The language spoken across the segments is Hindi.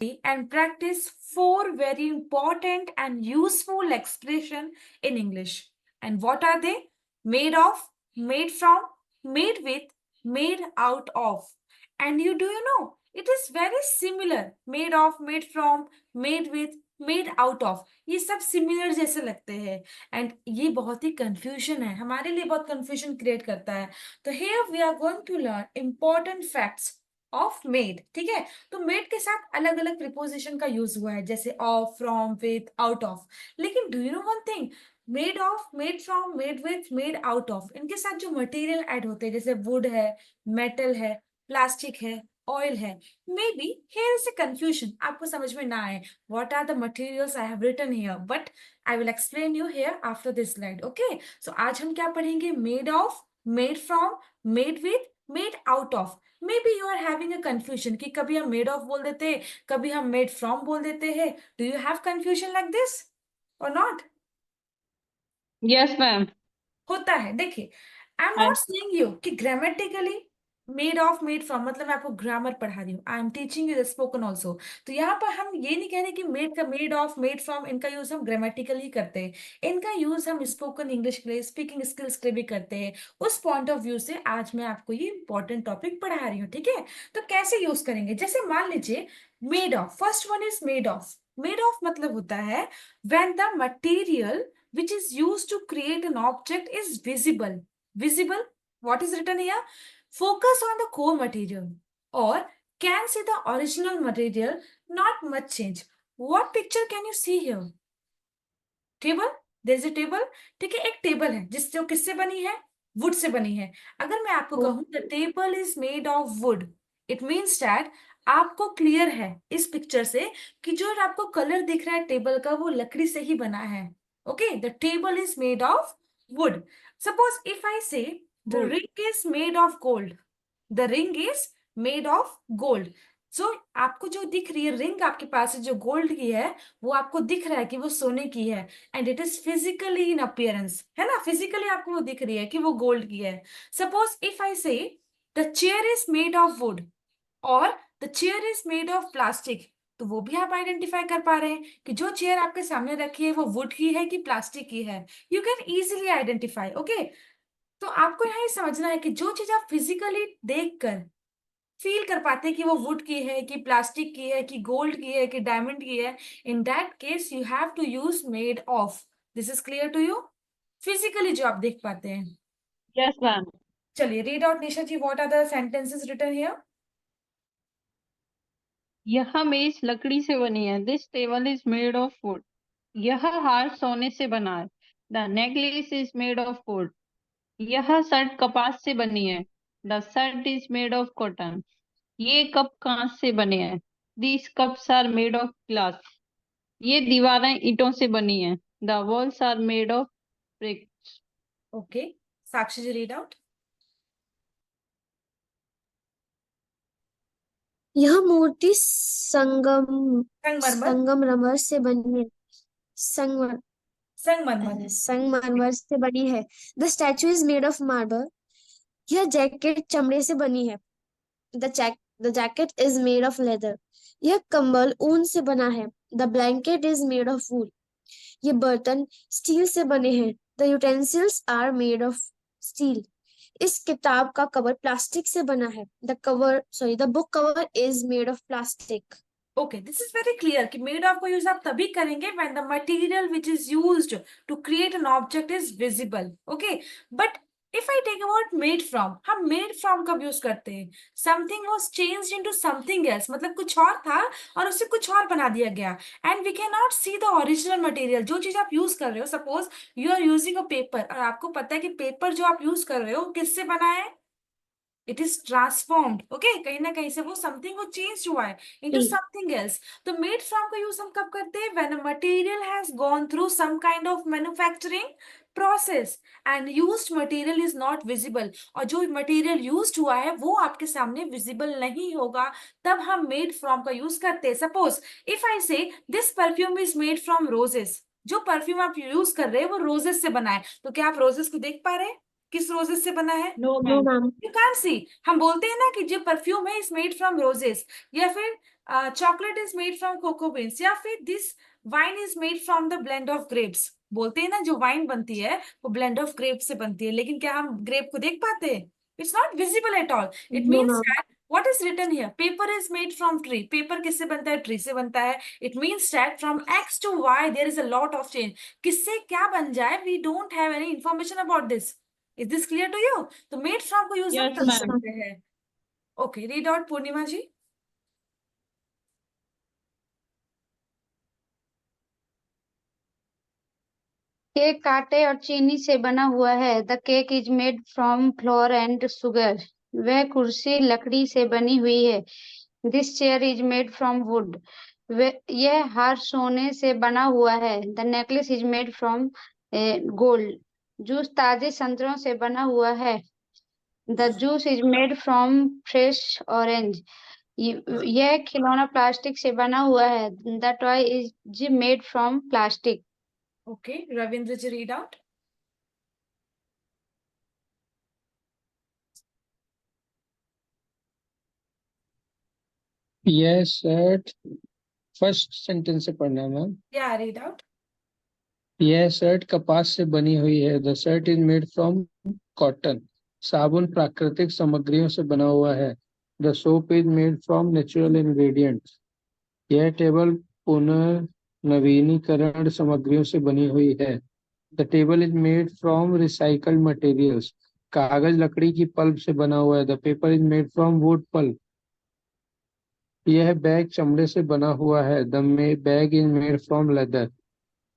and practice 4 very important and useful expression in English. And what are they? Made of, made from, made with, made out of. And do you know, it is very similar. Made of, made from, made with, made out of. ये सब सिमिलर जैसे लगते हैं एंड ये बहुत ही कंफ्यूजन है, हमारे लिए बहुत कंफ्यूजन क्रिएट करता है. तो here we are going to learn important facts of made. ठीक है, तो मेड के साथ अलग अलग प्रिपोजिशन का यूज हुआ है, जैसे of, from, with, out of. लेकिन do you know one thing, made of, made from, made with, made out of, इनके साथ जो मटेरियल ऐड होते हैं, जैसे वुड है, मेटल है, प्लास्टिक है, ऑयल है, may be here is a confusion, आपको समझ में ना आए what are the materials I have written here, but I will explain you here after this slide. Okay, so आज हम क्या पढ़ेंगे? Made of, made from, made with, made out of. Maybe you are having a confusion कि कभी हम made of बोल देते हैं, कभी हम made from बोल देते हैं. Do you have confusion like this or not? Yes, ma'am. होता है. देखिए, I am not saying you कि grammatically made of, made from, मतलब मैं आपको ग्रामर पढ़ा रही हूँ. I am teaching you spoken also. तो यहाँ पर हम ये नहीं कह रहे कि मेड का, मेड ऑफ, मेड फ्रॉम, इनका यूज हम ग्रामेटिकली करते हैं. इनका यूज हम स्पोकन इंग्लिश के लिए, स्पीकिंग स्किल्स के लिए भी करते हैं. उस पॉइंट ऑफ व्यू से आज मैं आपको ये इंपॉर्टेंट टॉपिक पढ़ा रही हूँ. ठीक है, तो कैसे यूज करेंगे? जैसे मान लीजिए made of, first one is made of. Made of मतलब होता है when the material which is used to create an object is visible. Visible, what is written here? Focus on the core material or can see the original material, not much change. What picture can you see here? Table, there is a table. ठीक है, एक टेबल है जो किससे बनी है? वुड से बनी है. अगर मैं आपको कहूं the table is made of would, it means that आपको क्लियर है इस पिक्चर से कि जो आपको कलर दिख रहा है टेबल का, वो लकड़ी से ही बना है. Okay, the table is made of wood. Suppose if I say the Wood. ring is made of gold. The ring is made of gold. So आपको जो दिख रही है रिंग आपके पास है जो गोल्ड की है, वो आपको दिख रहा है कि वो सोने की है and it is physically in appearance, है ना? फिजिकली आपको वो दिख रही है कि वो गोल्ड की है. Suppose if I say the chair is made of wood और the chair is made of plastic, तो वो भी आप आइडेंटिफाई कर पा रहे हैं कि जो चेयर आपके सामने रखी है वो वुड की है कि प्लास्टिक की है. You can easily identify. Okay, तो आपको यहाँ ये समझना है कि जो चीज आप फिजिकली देखकर फील कर पाते हैं कि वो वुड की है कि प्लास्टिक की है कि गोल्ड की है कि डायमंड की है, in that case you have to use made of. This is clear to you? Physically जो आप देख पाते हैं. Yes, ma'am. चलिए read out Nisha ji, what are the sentences written here? यह मेज लकड़ी से बनी है. This table is made of wood. यह हार सोने से बना है. The necklace is made of gold. यह शर्ट कपास से बनी है. The shirt is made of cotton. ये कप कांच से बने हैं. These cups are made of glass. ये दीवारें ईंटों से बनी हैं. The walls are made of bricks. Okay, Sakshi ji read out. यह मूर्ति संगम संगमरमर, संगमरमर से बनी है. संगमर संगमरमर. संगमरमर से बनी है. The statue is made of marble. यह जैकेट चमड़े से बनी है. The jacket is made of leather. यह कंबल ऊन से बना है. The blanket is made of wool. ये बर्तन स्टील से बने हैं. The utensils are made of steel. इस किताब का कवर प्लास्टिक से बना है. The book cover is made of plastic. Okay, this is very clear कि मेड ऑफ को यूज आप तभी करेंगे when the material which is used to create an object is visible. Okay, but if I take about made from, हम मेड फ्रॉम कब यूज करते हैं? Something was changed into something else, मतलब कुछ और था और उसे कुछ और बना दिया गया and we can not see the original material. जो चीज आप यूज कर रहे हो, suppose you are using a paper और आपको पता है कि पेपर जो आप यूज कर रहे हो किससे बना है? It is transformed. ओके, कहीं ना कहीं से वो समथिंग वो चेंज हुआ है इनटू समथिंग एल्स. तो मेड फ्रॉम का यूज हम कब करते हैं? When a material has gone through some kind of manufacturing process and used material is not visible, और जो मटेरियल यूज्ड हुआ है वो आपके सामने विजिबल नहीं होगा, तब हम मेड फ्रॉम का यूज करते हैं. सपोज इफ आई से this perfume is made from roses, जो परफ्यूम आप यूज कर रहे हैं वो रोजेस से बना है, तो क्या आप रोजेस को देख पा रहे हैं? किस रोजेस से बना है? No, no ma'am. Ma'am. You can see, हम बोलते हैं ना कि जो परफ्यूम है इज मेड फ्रॉम रोजेस, या फिर chocolate is made from cocoa beans, या फिर this wine is made from the blend of grapes. बोलते हैं ना जो वाइन बनती है वो ब्लेंड ऑफ ग्रेप से बनती है, लेकिन क्या हम ग्रेप को देख पाते हैं? It's not visible at all. It no means ma'am. That what is written here, paper is made from tree. Paper किससे बनता है? ट्री से बनता है। It means that from X to Y there is a lot of change. किससे क्या बन जाए, we don't have any information about this. Is this clear to you? तो मेड फ्रॉम को यूज हम Yes, कर यस ma'am. मैम। सकते हैं। ओके, रीड आउट पूर्णिमा जी। केक आटे और चीनी से बना हुआ है। The cake is made from floor and sugar. वह कुर्सी लकड़ी से बनी हुई है। This chair is made from would. यह हार सोने से बना हुआ है। The necklace is made from gold. Juice ताजे संतरों से बना हुआ है। The juice is made from fresh orange. यह खिलौना प्लास्टिक से बना हुआ है। The toy is made from plastic. Okay, Ravindra ji read out. यह शर्ट, फर्स्ट सेंटेंस से पढ़ना है मैम। या रीड आउट। यह शर्ट कपास से बनी हुई है। The shirt is made from cotton. साबुन प्राकृतिक सामग्रियों से बना हुआ है। The soap is made from natural ingredients. यह टेबल पुनर्नवीनीकरण सामग्रियों से बनी हुई है। The table is made from recycled materials. कागज लकड़ी की पल्प से बना हुआ है। The paper is made from wood pulp. यह बैग चमड़े से बना हुआ है। The bag is made from leather.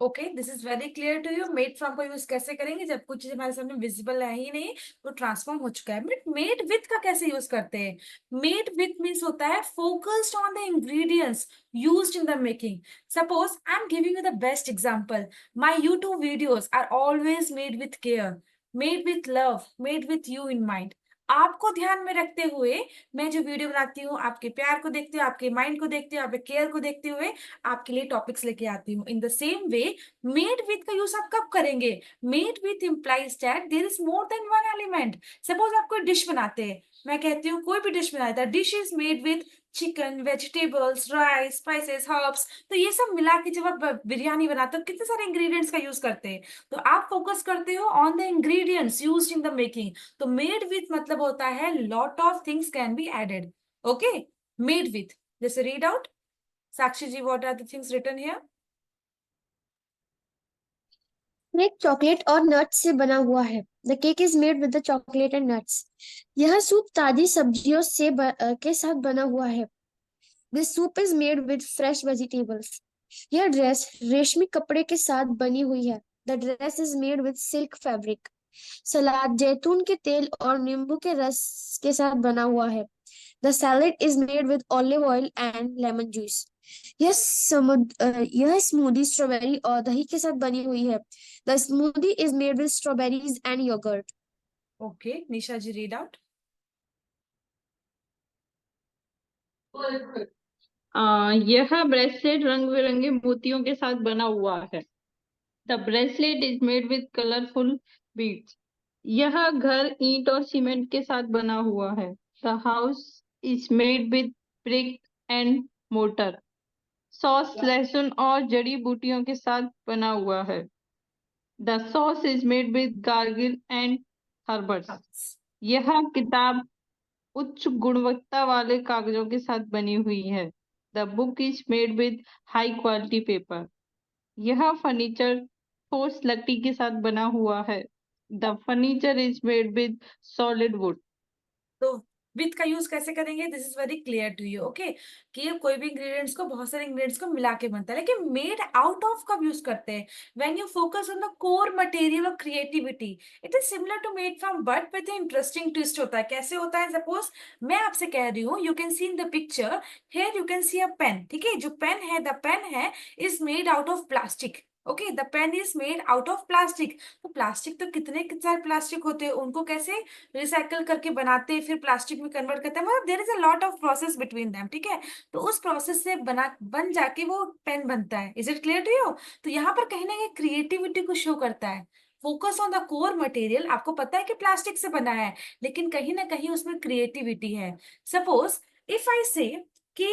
Okay, this is very clear to you. Made from को यूज कैसे करेंगे जब कुछ चीज हमारे सामने विजिबल है ही नहीं, तो ट्रांसफॉर्म हो चुका है। बट मेड विथ का कैसे यूज करते हैं? मेड विथ मीन्स होता है focused on the ingredients used in the making. Suppose I am giving you the best example, my YouTube videos are always made with care, made with love, made with you in mind. आपको ध्यान में रखते हुए मैं जो वीडियो बनाती हूँ, आपके प्यार को देखते हुए, आपके माइंड को देखते हुए, आपके केयर को देखते हुए आपके लिए टॉपिक्स लेके आती हूँ। In the same way made with का यूज आप कब करेंगे? Made with implies that there is more than one element. Suppose आप कोई डिश बनाते हैं, मैं कहती हूँ कोई भी डिश बनाता है, dish is made with chicken, vegetables, rice, spices, herbs. तो ये सब मिला के जब आप बिरयानी बनाते हो कितने सारे इंग्रेडिएंट्स का यूज करते हैं। तो आप फोकस करते हो on the ingredients used in the making. तो मेड विथ मतलब होता है lot of things can be added. Okay, made with. जैसे read out Sakshi ji, what are the things written here? Cake chocolate और नट्स से बना हुआ है। The cake is made with the chocolate and nuts. यह सूप ताजी सब्जियों के साथ बना हुआ है। This soup is made with fresh vegetables. यह ड्रेस रेशमी कपड़े के साथ बनी हुई है। The dress is made with silk fabric. सलाद जैतून के तेल और नींबू के रस के साथ बना हुआ है। The salad is made with olive oil and lemon juice. यह स्मूदी स्ट्रॉबेरी और दही के साथ बनी हुई है। The smoothie is made with strawberries and yogurt. Okay, Nisha ji read out. यह ब्रेसलेट रंग बिरंगे मोतियों के साथ बना हुआ है। The bracelet is made with colourful beads. यह घर ईंट और सीमेंट के साथ बना हुआ है। The house is made with brick and motor. Sauce लहसुन और जड़ी बूटियों के साथ बना हुआ है। The sauce is made with gargle and herbs. यह किताब उच्च गुणवत्ता वाले कागजों के साथ बनी हुई है। The book is made with high quality paper. यह फर्नीचर ठोस लकड़ी के साथ बना हुआ है। The furniture is made with solid wood. तो विथ का यूज कैसे करेंगे? This is very clear to you. Okay, कि ये कोई भी इंग्रेडिएंट्स को, बहुत सारे इंग्रेडिएंट्स को मिला के बनता है, लेकिन मेड आउट ऑफ कब यूज करते हैं? When you focus on the core material of creativity. It is similar to made from, but with interesting twist होता है। कैसे होता है? सपोज मैं आपसे कह रही हूँ, you can see in the picture here, you can see a pen. ठीक है, जो पेन है, द पेन है is made out of plastic. Okay, the pen is made out of plastic. तो प्लास्टिक तो कितने सारे प्लास्टिक होते हैं, उनको कैसे रिसाइकल करके बनाते हैं, फिर प्लास्टिक में कन्वर्ट करते हैं, मतलब there is a lot of process between them. ठीक है, तो उस प्रोसेस से बन जाके वो पेन बनता है। Is it clear to you? तो यहाँ पर कहीं ना कहीं क्रिएटिविटी को शो करता है। Focus on the core material. आपको पता है कि प्लास्टिक से बना है, लेकिन कहीं ना कहीं उसमें क्रिएटिविटी है। सपोज इफ आई से कि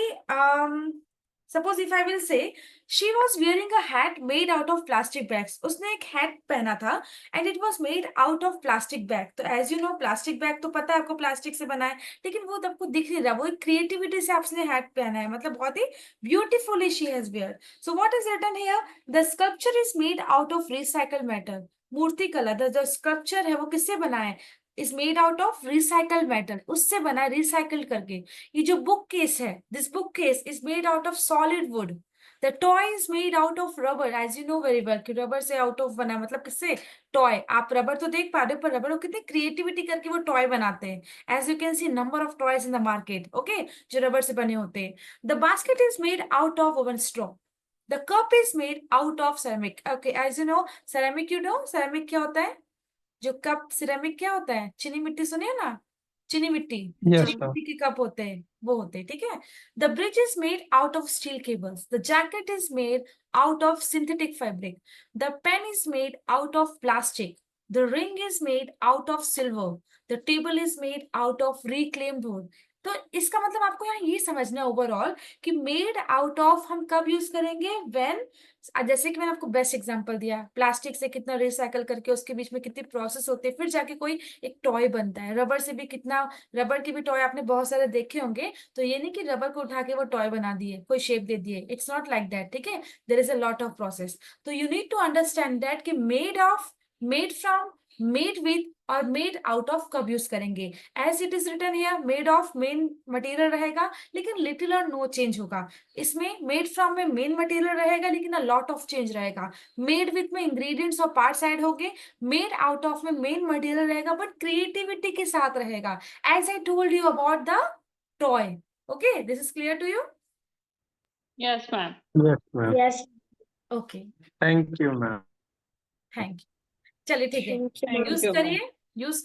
suppose if I will say she was wearing a hat made out of plastic bags. उसने एक हैट पहना था and it was made out of plastic bag. तो as you know plastic bag तो पता है आपको प्लास्टिक से बना है, लेकिन वो तो आपको दिख नहीं रहा, वो एक क्रिएटिविटी से आपने हैट पहना है, मतलब बहुत ही beautifully she has wear. So what is written here, the sculpture is made out of recycled metal. मूर्ति कला जो स्कल्पचर है वो किससे बना है, is made out of recycled metal, उससे बना है रिसाइकल करके। ये जो बुक केस है, this book case is made out of solid wood. The toy is made out of rubber, as you know very well कि रबर से आउट ऑफ बना है, मतलब किससे, टॉय। आप रबर तो देख पा रहे हो, पर रबर को कितनी क्रिएटिविटी करके वो टॉय बनाते हैं। As you can see number of toys in the market, okay, जो रबर से बने होते हैं। The basket is made out of woven straw. The cup is made out of ceramic. Okay, as you know, ceramic, you know, ceramic क्या होता है, जो कप सिरेमिक क्या होता है, चीनी मिट्टी सुनिए ना, चीनी मिट्टी, Yes, चीनी sir. मिट्टी के कप होते हैं, वो होते हैं, ठीक है। The bridge is made out of steel cables. The jacket is made out of synthetic fabric. The pen is made out of plastic. The ring is made out of silver. The table is made out of reclaimed wood. तो इसका मतलब आपको यहाँ ये समझना है ओवरऑल कि मेड आउट ऑफ हम कब यूज करेंगे, व्हेन, जैसे कि मैंने आपको बेस्ट एग्जांपल दिया, प्लास्टिक से कितना रिसाइकल करके उसके बीच में कितनी प्रोसेस होती है, फिर जाके कोई एक टॉय बनता है। रबर से भी कितना, रबर के भी टॉय आपने बहुत सारे देखे होंगे। तो ये नहीं कि रबर को उठा के वो टॉय बना दिए, कोई शेप दे दिए, इट्स नॉट लाइक दैट, ठीक है। There is a lot of process. तो you need to understand that कि made of, made from, made with और मेड आउट ऑफ कब यूज करेंगे। As it is written here, made of main material रहेगा लेकिन लिटिल और नो चेंज होगा। इसमें मेड फ्रॉम में मेन मटेरियल रहेगा लेकिन अ लॉट ऑफ चेंज रहेगा। मेड विथ में इंग्रेडिएंट्स और पार्ट्स ऐड होंगे। मेड आउट ऑफ में मेन मटेरियल रहेगा बट क्रिएटिविटी के साथ रहेगा, as I told you about the toy. Okay, this is clear to you? Yes, ma'am. Yes, ma'am. Yes. Okay, Thank you, ma'am. Thank you. चलिए ठीक है, Thank you, Thank ma'am. Use you, ma'am. करिए, यूज